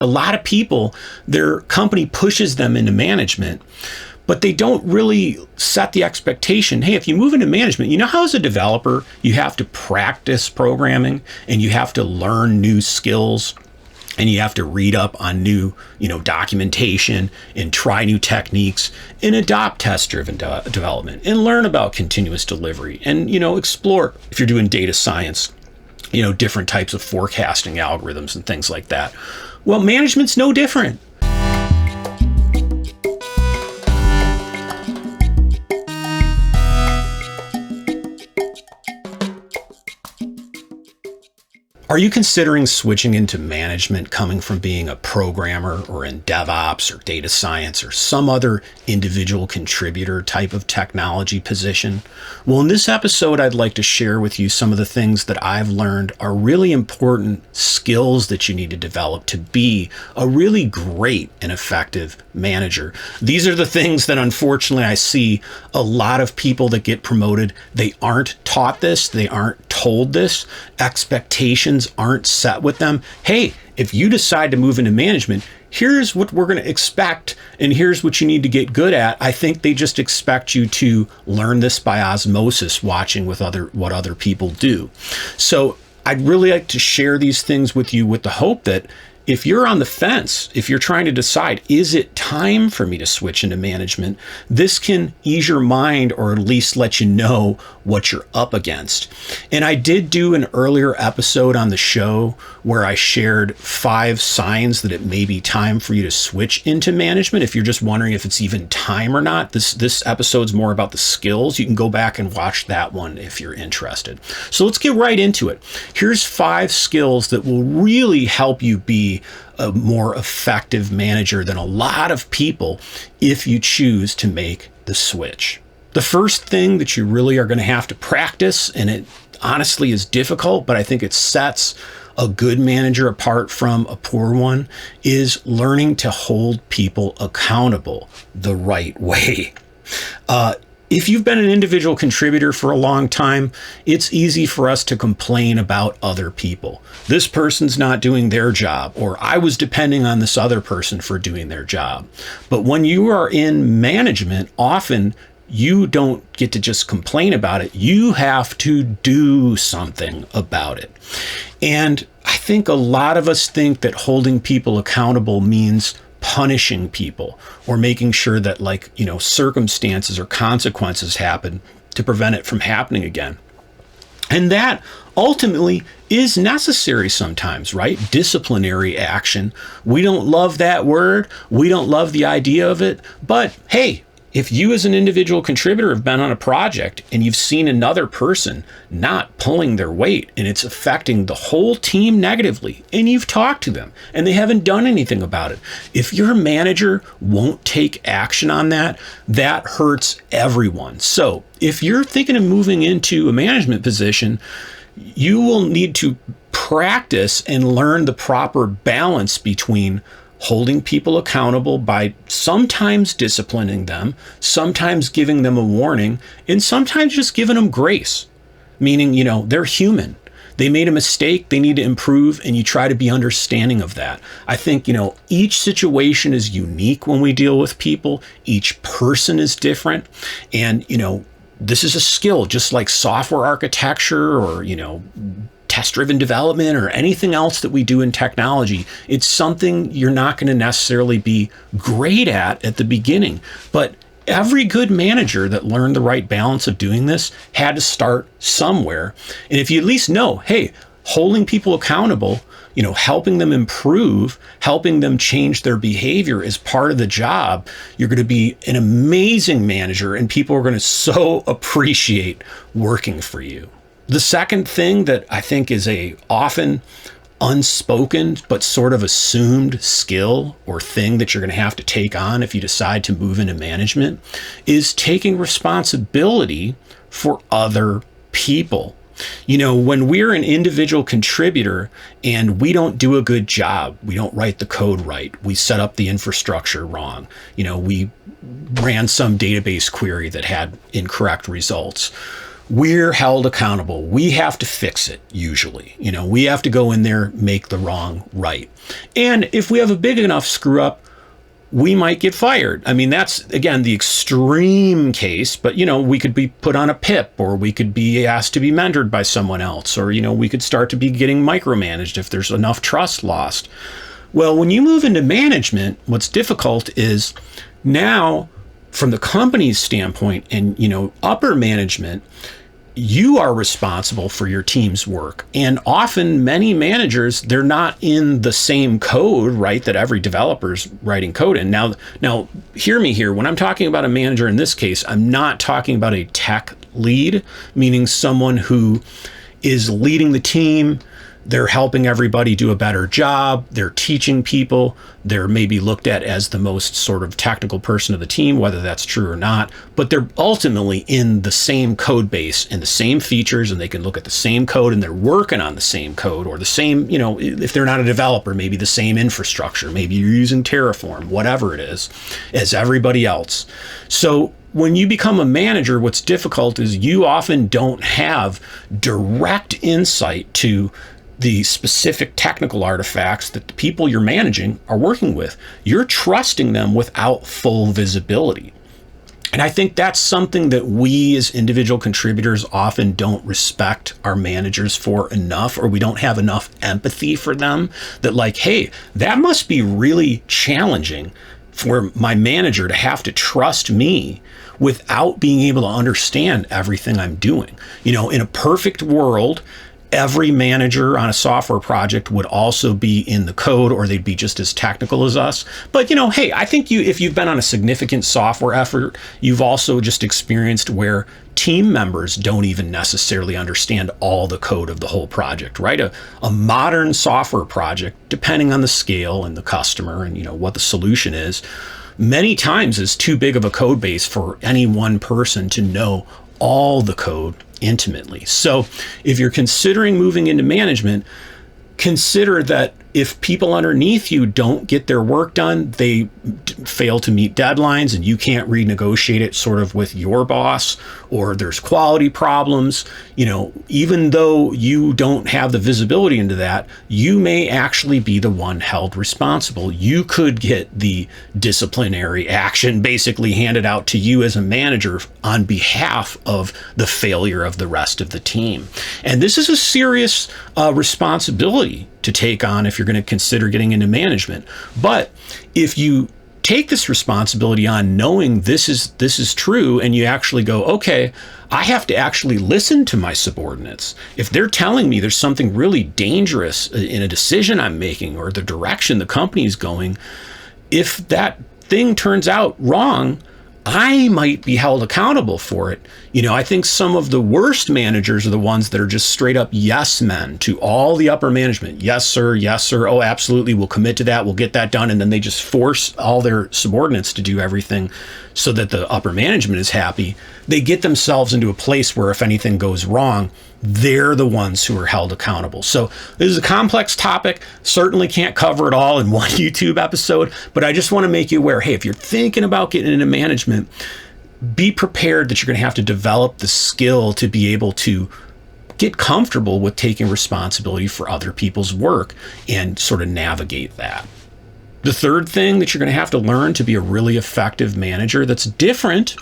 A lot of people, their company pushes them into management, but they don't really set the expectation. Hey, if you move into management, you know how as a developer, you have to practice programming and you have to learn new skills and you have to read up on new, documentation and try new techniques and adopt test-driven development and learn about continuous delivery and, explore, if you're doing data science, different types of forecasting algorithms and things like that. Well, management's no different. Are you considering switching into management coming from being a programmer or in DevOps or data science or some other individual contributor type of technology position? Well, in this episode, I'd like to share with you some of the things that I've learned are really important skills that you need to develop to be a really great and effective manager. These are the things that unfortunately I see a lot of people that get promoted. They aren't taught this. They aren't told this. Expectations aren't set with them. Hey, if you decide to move into management, here's what we're going to expect, and here's what you need to get good at. I think they just expect you to learn this by osmosis, watching with what other people do. So I'd really like to share these things with you with the hope that if you're on the fence, if you're trying to decide, is it time for me to switch into management? This can ease your mind or at least let you know what you're up against. And I did do an earlier episode on the show where I shared 5 signs that it may be time for you to switch into management. If you're just wondering if it's even time or not, this episode's more about the skills. You can go back and watch that one if you're interested. So let's get right into it. Here's 5 skills that will really help you be a more effective manager than a lot of people if you choose to make the switch. The first thing that you really are going to have to practice, and it honestly is difficult, but I think it sets a good manager apart from a poor one, is learning to hold people accountable the right way. If you've been an individual contributor for a long time, it's easy for us to complain about other people. This person's not doing their job, or I was depending on this other person for doing their job. But when you are in management, often you don't get to just complain about it. You have to do something about it. And I think a lot of us think that holding people accountable means punishing people or making sure that circumstances or consequences happen to prevent it from happening again. And that ultimately is necessary sometimes, right? Disciplinary action. We don't love that word. We don't love the idea of it. But hey, if you as an individual contributor have been on a project and you've seen another person not pulling their weight and it's affecting the whole team negatively, and you've talked to them and they haven't done anything about it, if your manager won't take action on that, that hurts everyone. So if you're thinking of moving into a management position, you will need to practice and learn the proper balance between holding people accountable by sometimes disciplining them, sometimes giving them a warning, and sometimes just giving them grace. Meaning, they're human. They made a mistake, they need to improve, and you try to be understanding of that. I think, each situation is unique when we deal with people. Each person is different. And, this is a skill, just like software architecture or, test-driven development or anything else that we do in technology. It's something you're not going to necessarily be great at the beginning. But every good manager that learned the right balance of doing this had to start somewhere. And if you at least know, hey, holding people accountable, helping them improve, helping them change their behavior is part of the job, you're going to be an amazing manager and people are going to so appreciate working for you. The second thing that I think is a often unspoken but sort of assumed skill or thing that you're going to have to take on if you decide to move into management is taking responsibility for other people. When we're an individual contributor and we don't do a good job, we don't write the code right, we set up the infrastructure wrong, we ran some database query that had incorrect results, we're held accountable. We have to fix it, usually. We have to go in there, make the wrong right. And if we have a big enough screw up, we might get fired. I mean, that's, again, the extreme case, but, we could be put on a PIP, or we could be asked to be mentored by someone else, or, we could start to be getting micromanaged if there's enough trust lost. Well, when you move into management, what's difficult is now, from the company's standpoint and, upper management, you are responsible for your team's work. And often many managers, they're not in the same code, right, that every developer's writing code in. Now, hear me here. When I'm talking about a manager in this case, I'm not talking about a tech lead, meaning someone who is leading the team. They're helping everybody do a better job. They're teaching people. They're maybe looked at as the most sort of technical person of the team, whether that's true or not. But they're ultimately in the same code base and the same features, and they can look at the same code, and they're working on the same code, or the same, if they're not a developer, maybe the same infrastructure. Maybe you're using Terraform, whatever it is, as everybody else. So when you become a manager, what's difficult is you often don't have direct insight to the specific technical artifacts that the people you're managing are working with. You're trusting them without full visibility. And I think that's something that we as individual contributors often don't respect our managers for enough, or we don't have enough empathy for them, that like, hey, that must be really challenging for my manager to have to trust me without being able to understand everything I'm doing. In a perfect world, every manager on a software project would also be in the code, or they'd be just as technical as us. But, hey, I think if you've been on a significant software effort, you've also just experienced where team members don't even necessarily understand all the code of the whole project, right? A modern software project, depending on the scale and the customer and, what the solution is, many times is too big of a code base for any one person to know all the code intimately. So if you're considering moving into management, consider that if people underneath you don't get their work done, they fail to meet deadlines, and you can't renegotiate it sort of with your boss, or there's quality problems, even though you don't have the visibility into that, you may actually be the one held responsible. You could get the disciplinary action basically handed out to you as a manager on behalf of the failure of the rest of the team. And this is a serious responsibility to take on if you're going to consider getting into management. But if you take this responsibility on knowing this is true, and you actually go, okay, I have to actually listen to my subordinates. If they're telling me there's something really dangerous in a decision I'm making, or the direction the company is going, if that thing turns out wrong, I might be held accountable for it. I think some of the worst managers are the ones that are just straight up yes men to all the upper management. Yes, sir. Yes, sir. Oh, absolutely. We'll commit to that. We'll get that done. And then they just force all their subordinates to do everything so that the upper management is happy. They get themselves into a place where if anything goes wrong, they're the ones who are held accountable. So this is a complex topic. Certainly can't cover it all in one YouTube episode, but I just want to make you aware, hey, if you're thinking about getting into management, be prepared that you're going to have to develop the skill to be able to get comfortable with taking responsibility for other people's work and sort of navigate that. The third thing that you're going to have to learn to be a really effective manager, that's different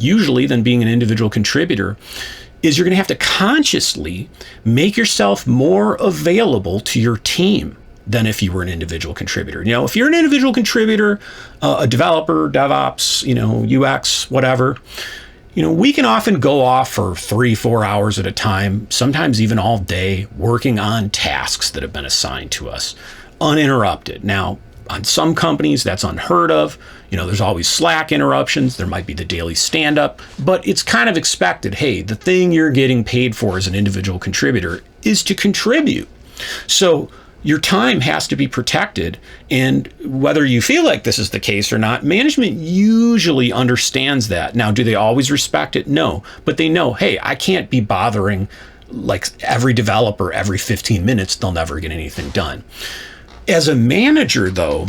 usually than being an individual contributor, is you're going to have to consciously make yourself more available to your team than if you were an individual contributor. If you're an individual contributor, a developer, DevOps, UX, whatever, we can often go off for 3-4 hours at a time, sometimes even all day, working on tasks that have been assigned to us, uninterrupted. Now, on some companies, that's unheard of. There's always Slack interruptions. There might be the daily stand-up, but it's kind of expected. Hey, the thing you're getting paid for as an individual contributor is to contribute. So your time has to be protected. And whether you feel like this is the case or not, management usually understands that. Now, do they always respect it? No, but they know, hey, I can't be bothering like every developer every 15 minutes. They'll never get anything done. As a manager, though,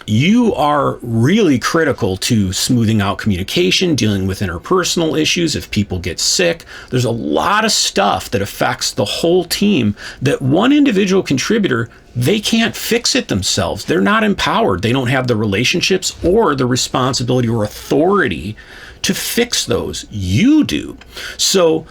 you are really critical to smoothing out communication, dealing with interpersonal issues. If people get sick, there's a lot of stuff that affects the whole team that one individual contributor, they can't fix it themselves. They're not empowered. They don't have the relationships or the responsibility or authority to fix those. You do. So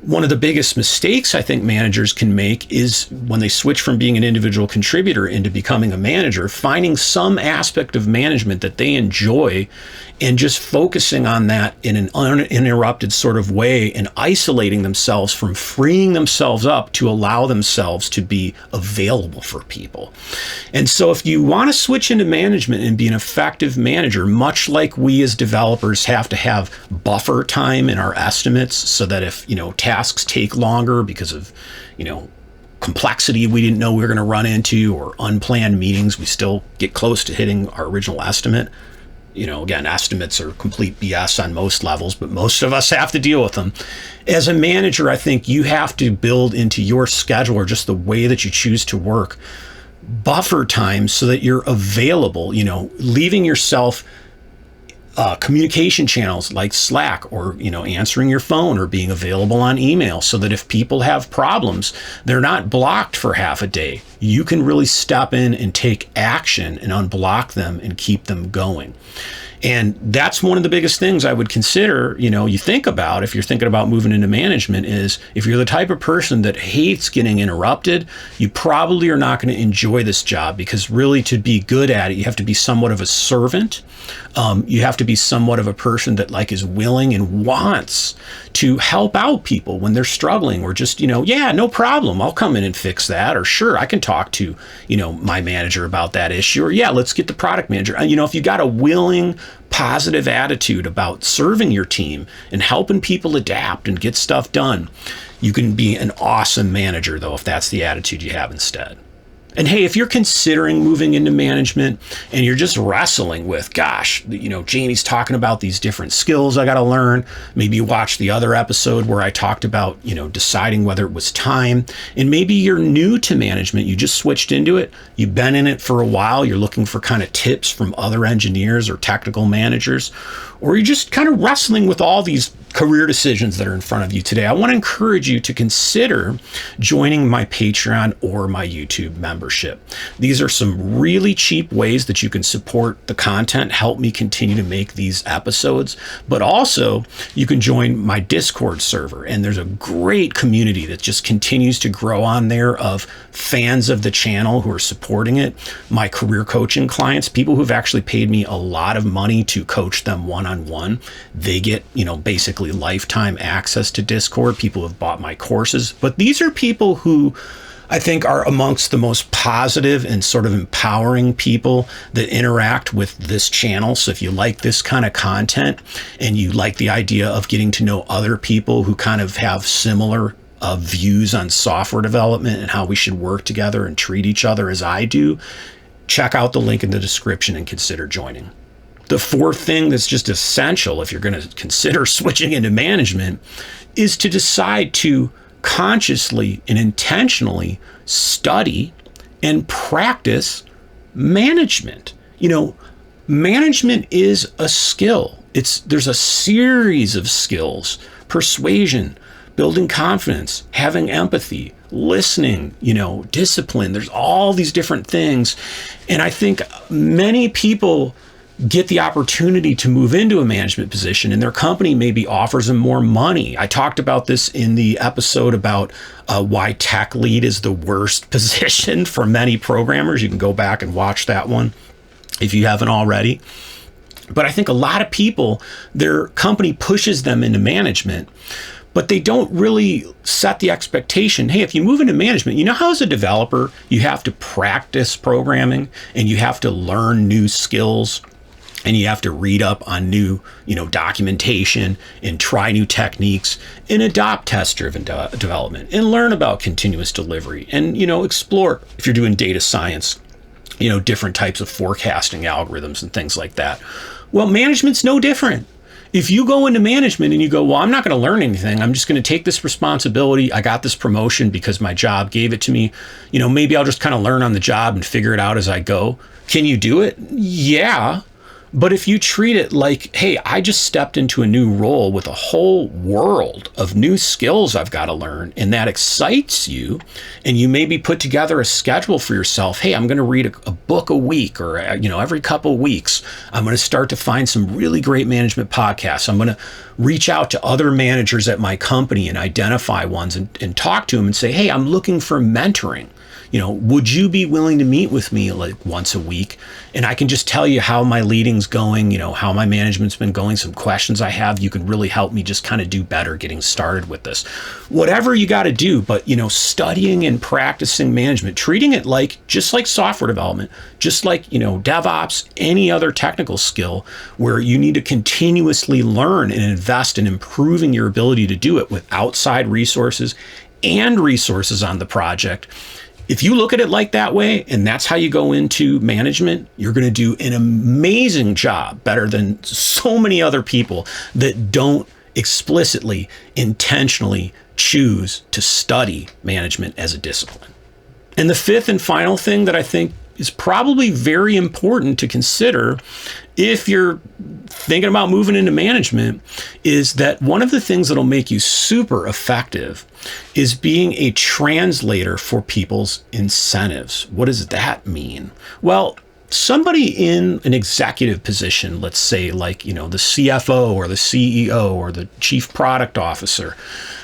one of the biggest mistakes I think managers can make is when they switch from being an individual contributor into becoming a manager, finding some aspect of management that they enjoy and just focusing on that in an uninterrupted sort of way and isolating themselves from freeing themselves up to allow themselves to be available for people. And so if you want to switch into management and be an effective manager, much like we as developers have to have buffer time in our estimates so that if, tasks take longer because of, complexity we didn't know we were going to run into or unplanned meetings, we still get close to hitting our original estimate. Again, estimates are complete BS on most levels, but most of us have to deal with them. As a manager, I think you have to build into your schedule or just the way that you choose to work buffer time so that you're available, leaving yourself communication channels like Slack or, answering your phone or being available on email so that if people have problems, they're not blocked for half a day. You can really step in and take action and unblock them and keep them going. And that's one of the biggest things I would consider, you think about if you're thinking about moving into management is if you're the type of person that hates getting interrupted, you probably are not going to enjoy this job because really to be good at it, you have to be somewhat of a servant. You have to be somewhat of a person that is willing and wants to help out people when they're struggling or just, yeah, no problem. I'll come in and fix that. Or sure, I can talk to, my manager about that issue. Or yeah, let's get the product manager. If you got a willing, positive attitude about serving your team and helping people adapt and get stuff done, you can be an awesome manager, though, if that's the attitude you have instead. And hey, if you're considering moving into management and you're just wrestling with, gosh, Jamie's talking about these different skills I got to learn. Maybe you watch the other episode where I talked about, deciding whether it was time. And maybe you're new to management. You just switched into it. You've been in it for a while. You're looking for kind of tips from other engineers or technical managers, or you're just kind of wrestling with all these career decisions that are in front of you today. I want to encourage you to consider joining my Patreon or my YouTube membership. These are some really cheap ways that you can support the content, help me continue to make these episodes, but also you can join my Discord server. And there's a great community that just continues to grow on there of fans of the channel who are supporting it, my career coaching clients, people who've actually paid me a lot of money to coach them one-on-one. They get, basically lifetime access to Discord. People have bought my courses, but these are people who I think are amongst the most positive and sort of empowering people that interact with this channel. So if you like this kind of content and you like the idea of getting to know other people who kind of have similar views on software development and how we should work together and treat each other as I do, check out the link in the description and consider joining. The fourth thing that's just essential if you're going to consider switching into management is to decide to consciously and intentionally study and practice management. Management is a skill. There's a series of skills: persuasion, building confidence, having empathy, listening, discipline. There's all these different things. And I think many people get the opportunity to move into a management position and their company maybe offers them more money. I talked about this in the episode about why tech lead is the worst position for many programmers. You can go back and watch that one if you haven't already. But I think a lot of people, their company pushes them into management, but they don't really set the expectation. Hey, if you move into management, how as a developer, you have to practice programming and you have to learn new skills. And you have to read up on new, documentation and try new techniques and adopt test-driven development and learn about continuous delivery and, explore, if you're doing data science, different types of forecasting algorithms and things like that. Well, management's no different. If you go into management and you go, well, I'm not going to learn anything. I'm just going to take this responsibility. I got this promotion because my job gave it to me. Maybe I'll just kind of learn on the job and figure it out as I go. Can you do it? Yeah. But if you treat it like, hey, I just stepped into a new role with a whole world of new skills I've got to learn, and that excites you, and you maybe put together a schedule for yourself. Hey, I'm going to read a book a week, or every couple of weeks, I'm going to start to find some really great management podcasts. I'm going to reach out to other managers at my company and identify ones and talk to them and say, hey, I'm looking for mentoring. Would you be willing to meet with me like once a week? And I can just tell you how my leading's going, how my management's been going, some questions I have. You can really help me just kind of do better getting started with this. Whatever you got to do, but, studying and practicing management, treating it just like software development, just like, DevOps, any other technical skill where you need to continuously learn and invest in improving your ability to do it with outside resources and resources on the project. If you look at it like that way, and that's how you go into management, you're going to do an amazing job, better than so many other people that don't explicitly, intentionally choose to study management as a discipline. And the fifth and final thing that I think is probably very important to consider if you're thinking about moving into management is that one of the things that'll make you super effective is being a translator for people's incentives. What does that mean? Well, somebody in an executive position, let's say like, the CFO or the CEO or the chief product officer,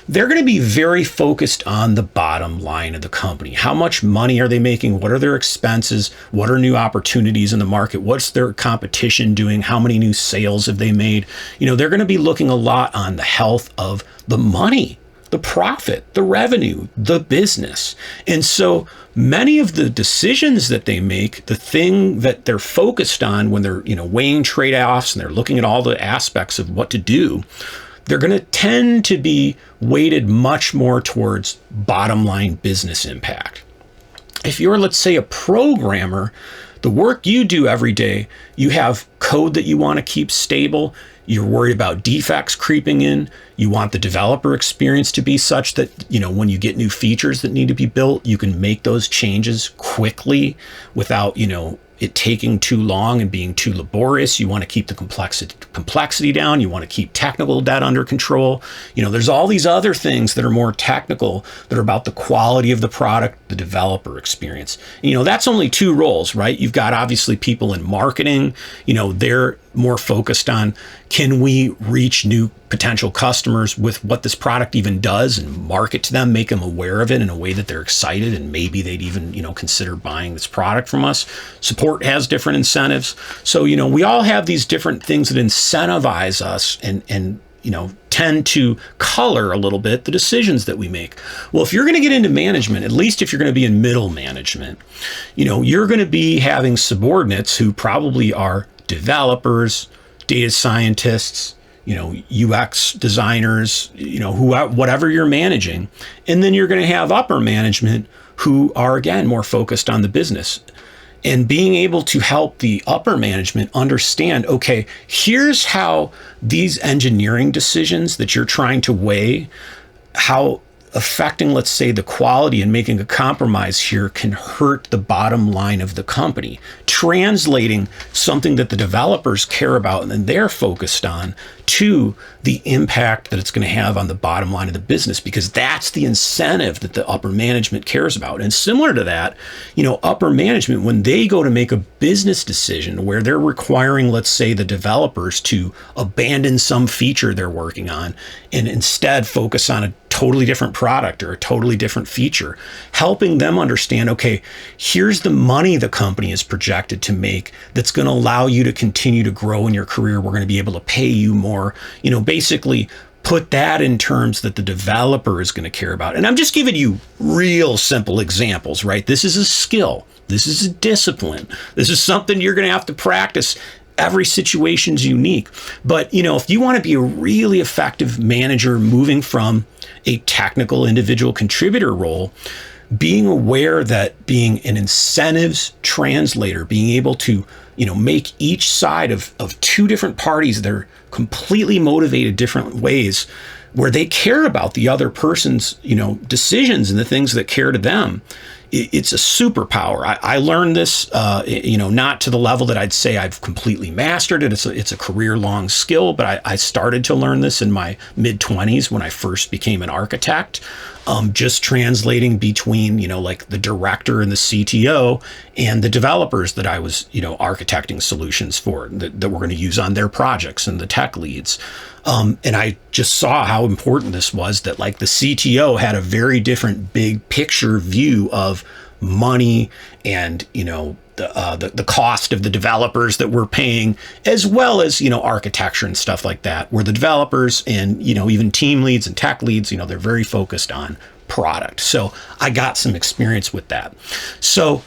they're going to be very focused on the bottom line of the company. How much money are they making? What are their expenses? What are new opportunities in the market? What's their competition doing? How many new sales have they made? They're going to be looking a lot on the health of the money, the profit, the revenue, the business. And so many of the decisions that they make, the thing that they're focused on when they're, weighing trade-offs and they're looking at all the aspects of what to do, they're going to tend to be weighted much more towards bottom line business impact. If you're, let's say, a programmer, the work you do every day, you have code that you want to keep stable. You're worried about defects creeping in. You want the developer experience to be such that, when you get new features that need to be built, you can make those changes quickly without, it taking too long and being too laborious. You want to keep the complexity down. You want to keep technical debt under control. There's all these other things that are more technical that are about the quality of the product, the developer experience. That's only two roles, right? You've got obviously people in marketing, they're more focused on, can we reach new potential customers with what this product even does and market to them, make them aware of it in a way that they're excited and maybe they'd even, consider buying this product from us. Support has different incentives. So, we all have these different things that incentivize us and tend to color a little bit the decisions that we make. Well, if you're going to get into management, at least if you're going to be in middle management, you're going to be having subordinates who probably are developers, data scientists, UX designers, whatever you're managing. And then you're going to have upper management who are, again, more focused on the business. And being able to help the upper management understand, okay, here's how these engineering decisions that you're trying to weigh, how affecting, let's say, the quality and making a compromise here can hurt the bottom line of the company. Translating something that the developers care about and they're focused on to the impact that it's going to have on the bottom line of the business, because that's the incentive that the upper management cares about. And similar to that, upper management, when they go to make a business decision where they're requiring, let's say, the developers to abandon some feature they're working on and instead focus on a totally different product or a totally different feature, helping them understand, okay, here's the money the company is projected to make that's going to allow you to continue to grow in your career. We're going to be able to pay you more, basically put that in terms that the developer is going to care about. And I'm just giving you real simple examples, right? This is a skill. This is a discipline. This is something you're going to have to practice. Every situation's unique. But, if you want to be a really effective manager moving from a technical individual contributor role, being aware that being an incentives translator, being able to, make each side of two different parties that are completely motivated different ways, where they care about the other person's, decisions and the things that care to them, it's a superpower. I learned this, not to the level that I'd say I've completely mastered it. It's a career-long skill, but I started to learn this in my mid-20s when I first became an architect, just translating between, like the director and the CTO and the developers that I was, architecting solutions for that we're going to use on their projects, and the tech leads. And I just saw how important this was, that like the CTO had a very different big picture view of money and, the cost of the developers that we're paying, as well as, architecture and stuff like that, where the developers and, even team leads and tech leads, they're very focused on product. So I got some experience with that. So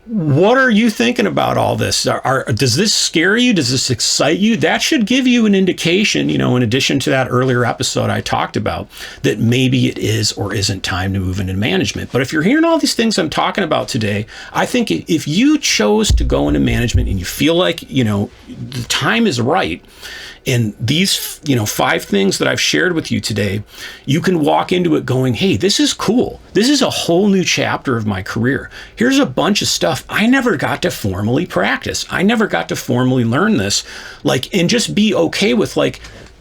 what are you thinking about all this? Does this scare you? Does this excite you? That should give you an indication, in addition to that earlier episode I talked about, that maybe it is or isn't time to move into management. But if you're hearing all these things I'm talking about today, I think if you chose to go into management and you feel like, the time is right, and these, 5 things that I've shared with you today, you can walk into it going, hey, this is cool. This is a whole new chapter of my career. Here's a bunch of stuff I never got to formally practice. I never got to formally learn this, and just be okay with,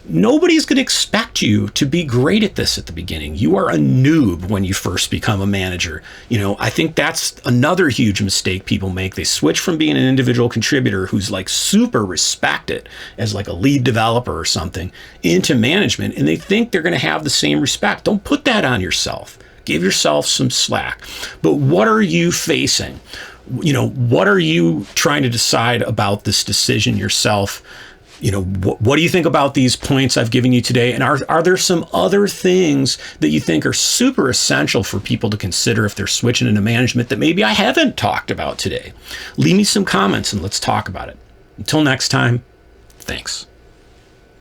nobody's going to expect you to be great at this at the beginning. You are a noob when you first become a manager. I think that's another huge mistake people make. They switch from being an individual contributor who's super respected as a lead developer or something into management, and they think they're going to have the same respect. Don't put that on yourself. Give yourself some slack. But what are you facing? What are you trying to decide about this decision yourself? What do you think about these points I've given you today? And are there some other things that you think are super essential for people to consider if they're switching into management that maybe I haven't talked about today? Leave me some comments and let's talk about it. Until next time, thanks.